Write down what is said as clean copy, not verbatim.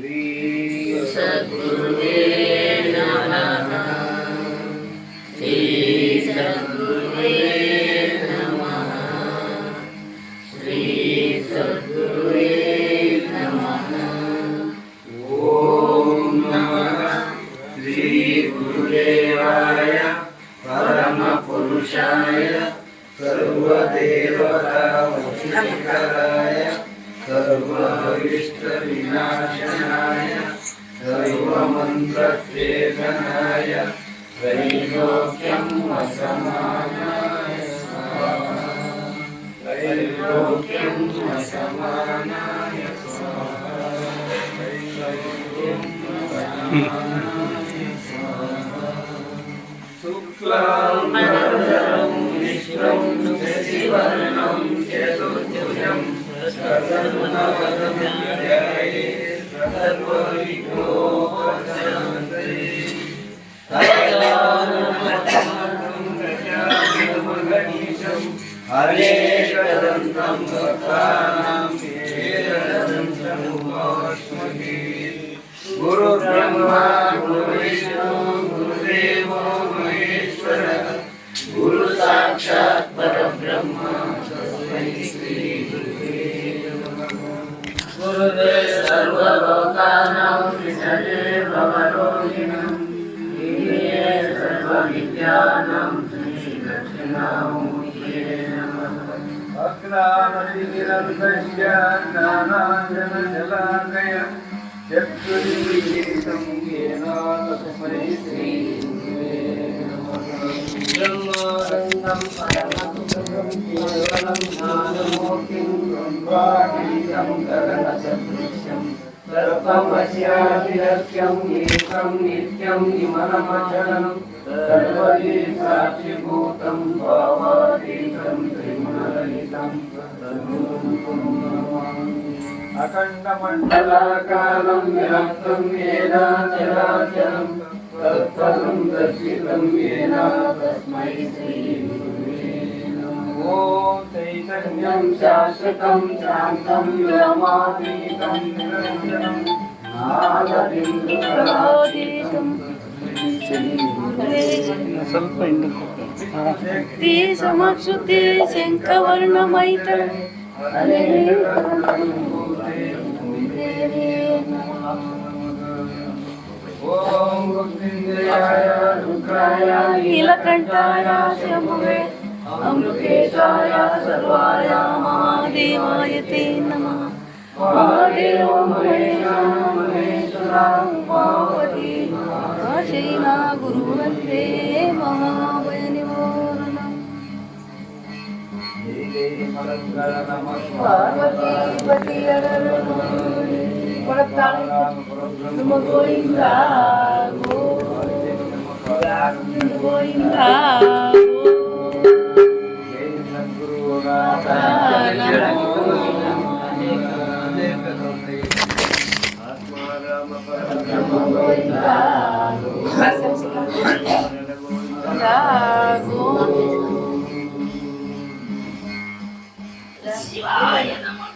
श्री सद्गुरुवे नमः। श्री सद्गुरुवे नमः। श्री सद्गुरुवे नमः। ओम नमः श्री गुरुदेवाय परम पुरुषाय सर्वदेवतावशीकराय सर्वविष्टविनाशनाय सर्वमन्त्रच्छेदनाय त्रैलोक्यं वसमानाय स्वाहा। त्रैलोक्यं वसमानाय स्वाहा। त्रैलोक्यं वसमानाय स्वाहा। शुक्लाम्बरधरं विष्णुं शशिवर्णं चतुर्भुजं प्रसन्नवदनं ध्यायेत् सर्वविघ्नोपशान्तये। अनेकदन्तं भक्तानां एकदन्तं उपास्महे। गुरुर्ब्रह्मा गुरुर्विष्णु गुरुदेवो महेश्वरः गुरु साक्षात् परब्रह्म तस्मै श्री गुरुवे नमः। गुरुवे सर्वलोकानां विषये भवरोगिणां ईये सर्वविद्यानां श्रीदक्षिणामूर्तये नमः। अग्रामतिनिरन्तस्य ज्ञानाञ्जनशलाकया चक्षुरुन्मीलितं येन तस्मै श्री गुरुवे नमः। ब्रह्मानन्दं परमसुखदं केवलं ज्ञानमूर्तिं ब्रह्मातीतं गगनसदृशं सर्वमस्यादिलक्ष्यं एकं नित्यं विमलमचलं सर्वदि साक्षिभूतं भावातीतं त्रिगुणरहितं अखण्डमण्डलाकारं व्याप्तं येन चराचरं तत्पदं दर्शितं येन तस्मै श्री गुरुवे नमः। ॐ चैतन्यं शाश्वतं शान्तं व्योमातीतं निरञ्जनं नादबिन्दुकलातीतं ಸ್ವಲ್ಪ ಸಮಕ್ಷುತಿ ಶಂಖವರ್ಣಮೈತ ನೀಲಕಂಠಾಯ ಶಂಭುವೆ ಅಮೃತೇಶಾಯ ಸರ್ವಾಯ ಮಹಾದೇವಾಯ ತೇ ನಮಃ। ಮಹಾದೇವ ಮಹೇಶ ಮಹೇಶ್ವರ ಉಮಾಪತಿ ಶೈಲ ಗುರುವಂದೇ ಮಹಾಭಯನಿವಾರಣ ಪಾರ್ವತೀಪತಿಯರ ಗೋವಿಂದ ಗೋವಿಂದ ಶಿವಾಯ ನಮಃ।